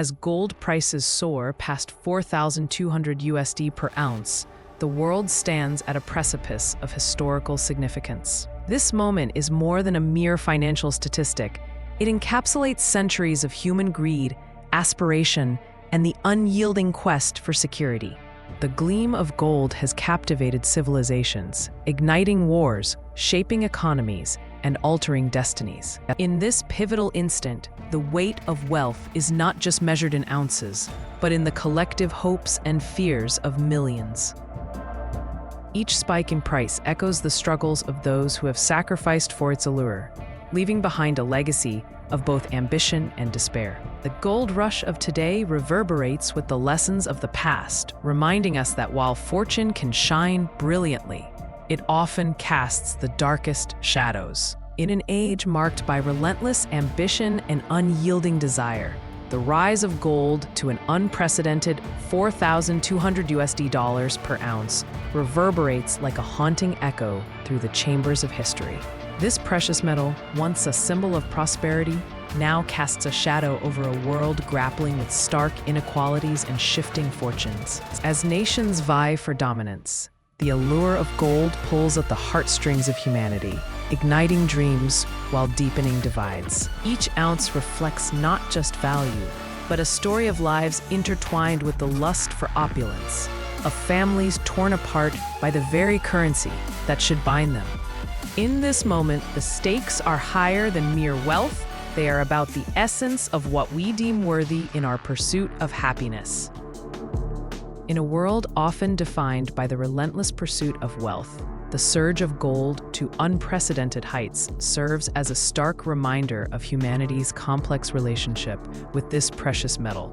As gold prices soar past 4,200 USD per ounce, the world stands at a precipice of historical significance. This moment is more than a mere financial statistic. It encapsulates centuries of human greed, aspiration, and the unyielding quest for security. The gleam of gold has captivated civilizations, igniting wars, shaping economies, and altering destinies. In this pivotal instant, the weight of wealth is not just measured in ounces, but in the collective hopes and fears of millions. Each spike in price echoes the struggles of those who have sacrificed for its allure, leaving behind a legacy of both ambition and despair. The gold rush of today reverberates with the lessons of the past, reminding us that while fortune can shine brilliantly, it often casts the darkest shadows. In an age marked by relentless ambition and unyielding desire, the rise of gold to an unprecedented 4,200 USD per ounce reverberates like a haunting echo through the chambers of history. This precious metal, once a symbol of prosperity, now casts a shadow over a world grappling with stark inequalities and shifting fortunes. As nations vie for dominance, the allure of gold pulls at the heartstrings of humanity, igniting dreams while deepening divides. Each ounce reflects not just value, but a story of lives intertwined with the lust for opulence, of families torn apart by the very currency that should bind them. In this moment, the stakes are higher than mere wealth. They are about the essence of what we deem worthy in our pursuit of happiness. In a world often defined by the relentless pursuit of wealth, the surge of gold to unprecedented heights serves as a stark reminder of humanity's complex relationship with this precious metal.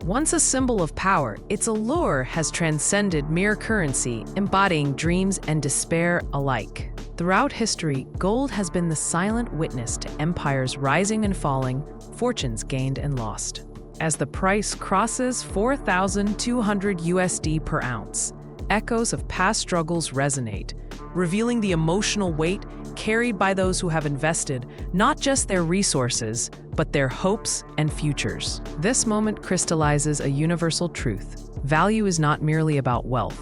Once a symbol of power, its allure has transcended mere currency, embodying dreams and despair alike. Throughout history, gold has been the silent witness to empires rising and falling, fortunes gained and lost. As the price crosses 4,200 USD per ounce, echoes of past struggles resonate, revealing the emotional weight carried by those who have invested not just their resources, but their hopes and futures. This moment crystallizes a universal truth. Value is not merely about wealth.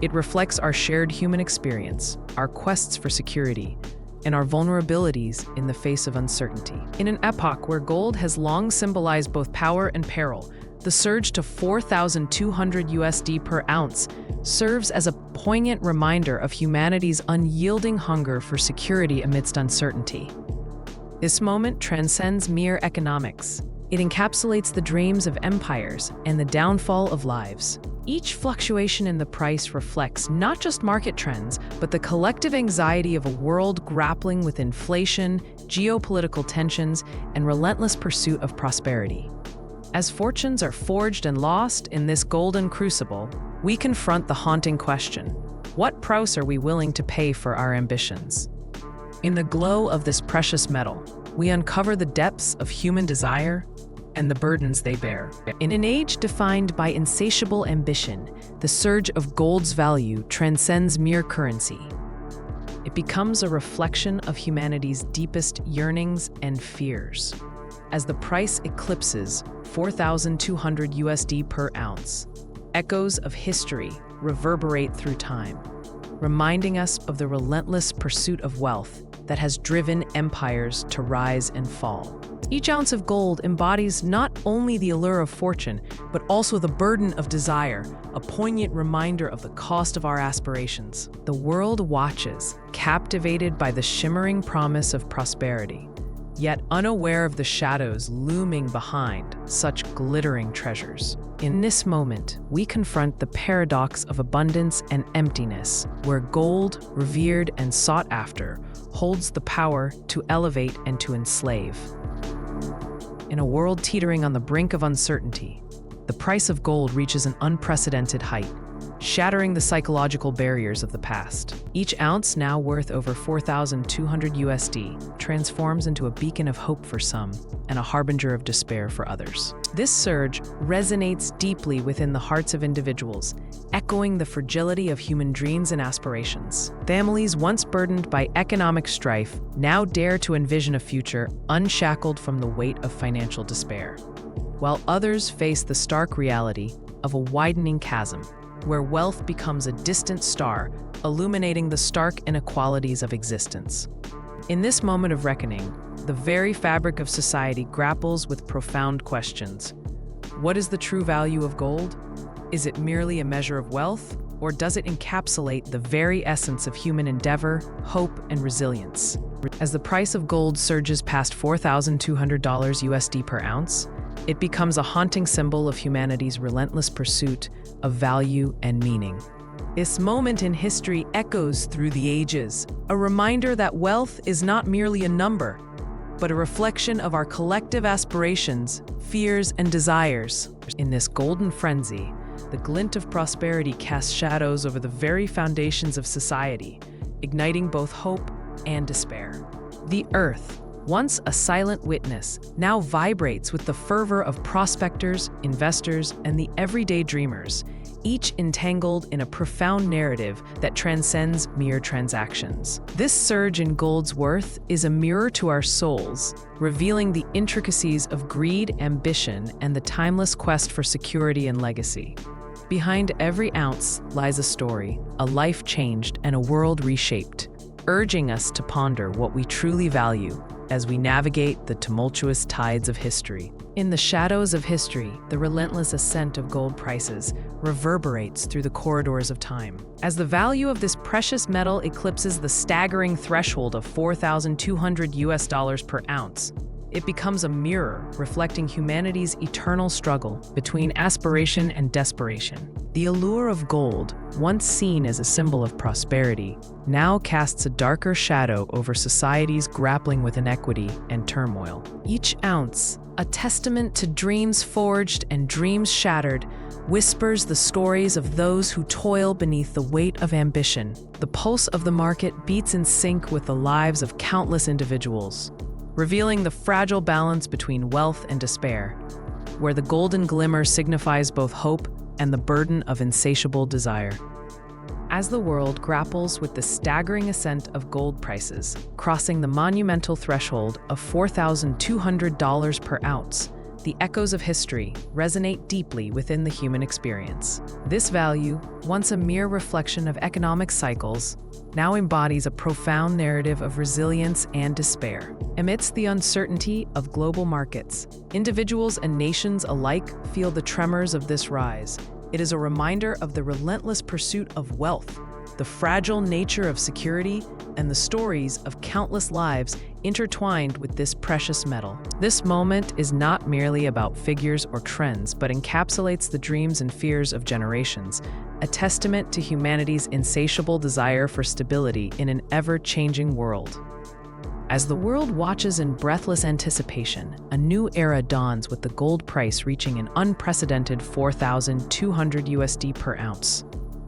It reflects our shared human experience, our quests for security, and our vulnerabilities in the face of uncertainty. In an epoch where gold has long symbolized both power and peril, the surge to 4,200 USD per ounce serves as a poignant reminder of humanity's unyielding hunger for security amidst uncertainty. This moment transcends mere economics. It encapsulates the dreams of empires and the downfall of lives. Each fluctuation in the price reflects not just market trends, but the collective anxiety of a world grappling with inflation, geopolitical tensions, and relentless pursuit of prosperity. As fortunes are forged and lost in this golden crucible, we confront the haunting question: what price are we willing to pay for our ambitions? In the glow of this precious metal, we uncover the depths of human desire and the burdens they bear. In an age defined by insatiable ambition, the surge of gold's value transcends mere currency. It becomes a reflection of humanity's deepest yearnings and fears. As the price eclipses 4,200 USD per ounce, echoes of history reverberate through time, reminding us of the relentless pursuit of wealth that has driven empires to rise and fall. Each ounce of gold embodies not only the allure of fortune, but also the burden of desire, a poignant reminder of the cost of our aspirations. The world watches, captivated by the shimmering promise of prosperity, yet unaware of the shadows looming behind such glittering treasures. In this moment, we confront the paradox of abundance and emptiness, where gold, revered and sought after, holds the power to elevate and to enslave. In a world teetering on the brink of uncertainty, the price of gold reaches an unprecedented height, shattering the psychological barriers of the past. Each ounce, now worth over 4,200 USD, transforms into a beacon of hope for some and a harbinger of despair for others. This surge resonates deeply within the hearts of individuals, echoing the fragility of human dreams and aspirations. Families once burdened by economic strife now dare to envision a future unshackled from the weight of financial despair. while others face the stark reality of a widening chasm, where wealth becomes a distant star, illuminating the stark inequalities of existence. In this moment of reckoning, the very fabric of society grapples with profound questions. What is the true value of gold? Is it merely a measure of wealth, or does it encapsulate the very essence of human endeavor, hope, and resilience? As the price of gold surges past $4,200 USD per ounce, it becomes a haunting symbol of humanity's relentless pursuit of value and meaning. This moment in history echoes through the ages, a reminder that wealth is not merely a number, but a reflection of our collective aspirations, fears, and desires. In this golden frenzy, the glint of prosperity casts shadows over the very foundations of society, igniting both hope and despair. The earth, once a silent witness, now vibrates with the fervor of prospectors, investors, and the everyday dreamers, each entangled in a profound narrative that transcends mere transactions. This surge in gold's worth is a mirror to our souls, revealing the intricacies of greed, ambition, and the timeless quest for security and legacy. Behind every ounce lies a story, a life changed, and a world reshaped, urging us to ponder what we truly value as we navigate the tumultuous tides of history. In the shadows of history, the relentless ascent of gold prices reverberates through the corridors of time. As the value of this precious metal eclipses the staggering threshold of $4,200 per ounce, it becomes a mirror reflecting humanity's eternal struggle between aspiration and desperation. The allure of gold, once seen as a symbol of prosperity, now casts a darker shadow over societies grappling with inequity and turmoil. Each ounce, a testament to dreams forged and dreams shattered, whispers the stories of those who toil beneath the weight of ambition. The pulse of the market beats in sync with the lives of countless individuals, revealing the fragile balance between wealth and despair, where the golden glimmer signifies both hope and the burden of insatiable desire. As the world grapples with the staggering ascent of gold prices, crossing the monumental threshold of $4,200 per ounce, the echoes of history resonate deeply within the human experience. This value, once a mere reflection of economic cycles, now embodies a profound narrative of resilience and despair. Amidst the uncertainty of global markets, individuals and nations alike feel the tremors of this rise. It is a reminder of the relentless pursuit of wealth, the fragile nature of security, and the stories of countless lives intertwined with this precious metal. This moment is not merely about figures or trends, but encapsulates the dreams and fears of generations, a testament to humanity's insatiable desire for stability in an ever-changing world. As the world watches in breathless anticipation, a new era dawns with the gold price reaching an unprecedented $4,200 per ounce.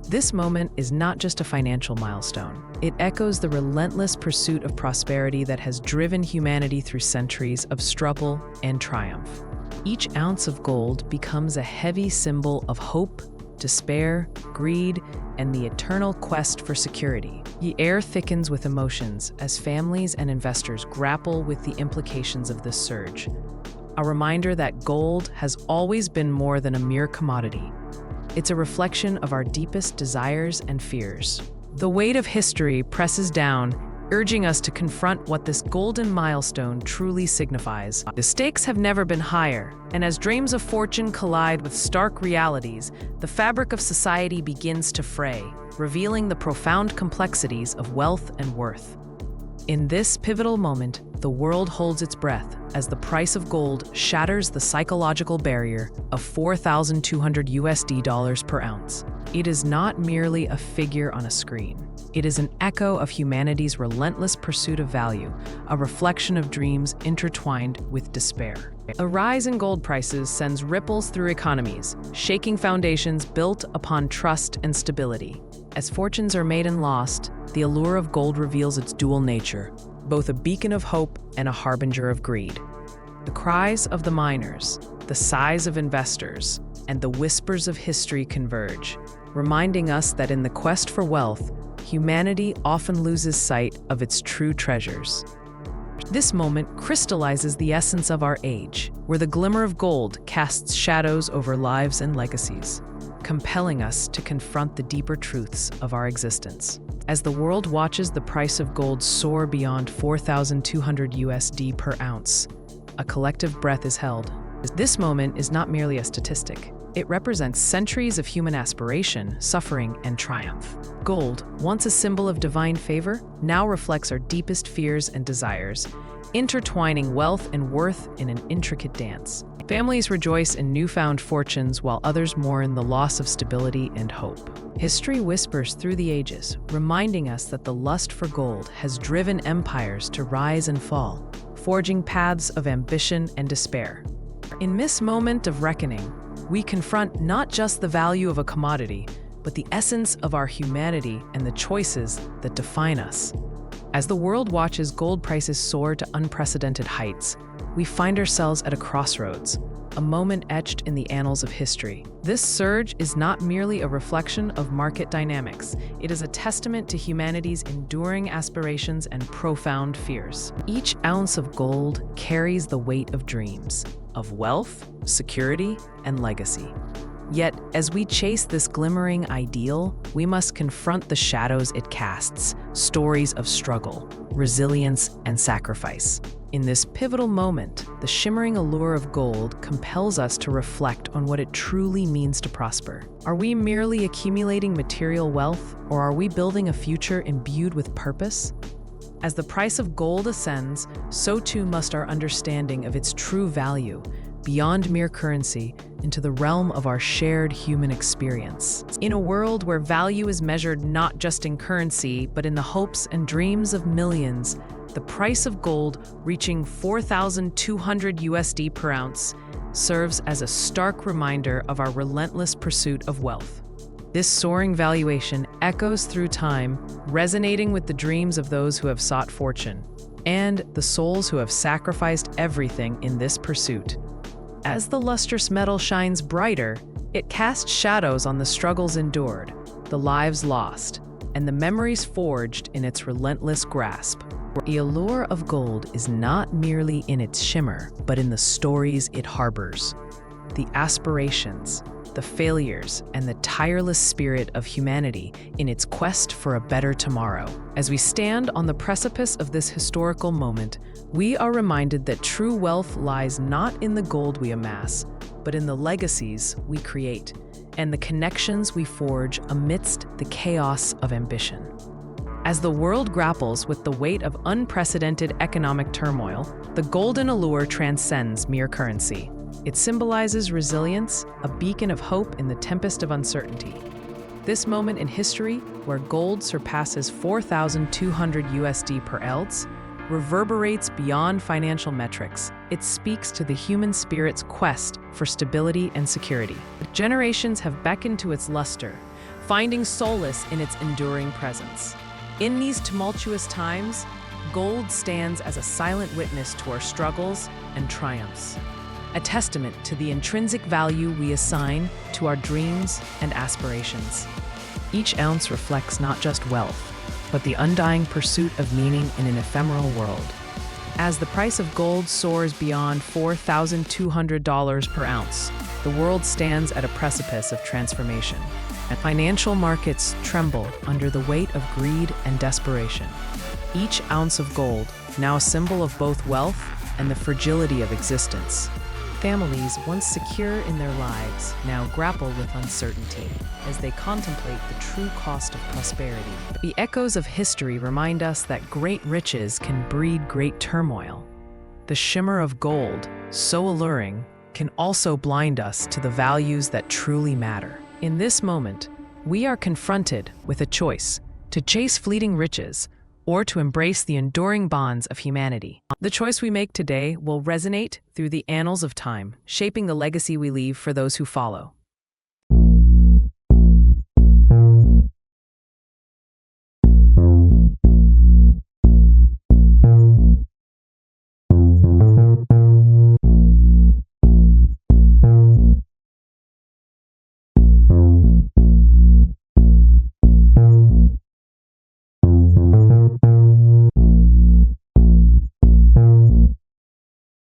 This moment is not just a financial milestone. It echoes the relentless pursuit of prosperity that has driven humanity through centuries of struggle and triumph. Each ounce of gold becomes a heavy symbol of hope, despair, greed, and the eternal quest for security. The air thickens with emotions as families and investors grapple with the implications of this surge. A reminder that gold has always been more than a mere commodity. It's a reflection of our deepest desires and fears. The weight of history presses down, urging us to confront what this golden milestone truly signifies. The stakes have never been higher, and as dreams of fortune collide with stark realities, the fabric of society begins to fray, revealing the profound complexities of wealth and worth. In this pivotal moment, the world holds its breath as the price of gold shatters the psychological barrier of $4,200 per ounce. It is not merely a figure on a screen. It is an echo of humanity's relentless pursuit of value, a reflection of dreams intertwined with despair. A rise in gold prices sends ripples through economies, shaking foundations built upon trust and stability. As fortunes are made and lost, the allure of gold reveals its dual nature, both a beacon of hope and a harbinger of greed. The cries of the miners, the sighs of investors, and the whispers of history converge, reminding us that in the quest for wealth, humanity often loses sight of its true treasures. This moment crystallizes the essence of our age, where the glimmer of gold casts shadows over lives and legacies, compelling us to confront the deeper truths of our existence. As the world watches the price of gold soar beyond 4,200 USD per ounce, a collective breath is held. This moment is not merely a statistic. It represents centuries of human aspiration, suffering, and triumph. Gold, once a symbol of divine favor, now reflects our deepest fears and desires, intertwining wealth and worth in an intricate dance. Families rejoice in newfound fortunes while others mourn the loss of stability and hope. History whispers through the ages, reminding us that the lust for gold has driven empires to rise and fall, forging paths of ambition and despair. In this moment of reckoning, we confront not just the value of a commodity, but the essence of our humanity and the choices that define us. As the world watches gold prices soar to unprecedented heights, we find ourselves at a crossroads, a moment etched in the annals of history. This surge is not merely a reflection of market dynamics. It is a testament to humanity's enduring aspirations and profound fears. Each ounce of gold carries the weight of dreams, of wealth, security, and legacy. Yet, as we chase this glimmering ideal, we must confront the shadows it casts, stories of struggle, resilience, and sacrifice. In this pivotal moment, the shimmering allure of gold compels us to reflect on what it truly means to prosper. Are we merely accumulating material wealth, or are we building a future imbued with purpose? As the price of gold ascends, so too must our understanding of its true value, beyond mere currency, into the realm of our shared human experience. In a world where value is measured not just in currency, but in the hopes and dreams of millions, the price of gold, reaching 4,200 USD per ounce, serves as a stark reminder of our relentless pursuit of wealth. This soaring valuation echoes through time, resonating with the dreams of those who have sought fortune, and the souls who have sacrificed everything in this pursuit. As the lustrous metal shines brighter, it casts shadows on the struggles endured, the lives lost, and the memories forged in its relentless grasp. The allure of gold is not merely in its shimmer, but in the stories it harbors. The aspirations, the failures, and the tireless spirit of humanity in its quest for a better tomorrow. As we stand on the precipice of this historical moment, we are reminded that true wealth lies not in the gold we amass, but in the legacies we create and the connections we forge amidst the chaos of ambition. As the world grapples with the weight of unprecedented economic turmoil, the golden allure transcends mere currency. It symbolizes resilience, a beacon of hope in the tempest of uncertainty. This moment in history, where gold surpasses 4,200 USD per ounce, reverberates beyond financial metrics. It speaks to the human spirit's quest for stability and security. Generations have beckoned to its luster, finding solace in its enduring presence. In these tumultuous times, gold stands as a silent witness to our struggles and triumphs, a testament to the intrinsic value we assign to our dreams and aspirations. Each ounce reflects not just wealth, but the undying pursuit of meaning in an ephemeral world. As the price of gold soars beyond $4,200 per ounce, the world stands at a precipice of transformation, and financial markets tremble under the weight of greed and desperation. Each ounce of gold, now a symbol of both wealth and the fragility of existence. Families, once secure in their lives, now grapple with uncertainty as they contemplate the true cost of prosperity. The echoes of history remind us that great riches can breed great turmoil. The shimmer of gold, so alluring, can also blind us to the values that truly matter. In this moment, we are confronted with a choice: to chase fleeting riches or to embrace the enduring bonds of humanity. The choice we make today will resonate through the annals of time, shaping the legacy we leave for those who follow.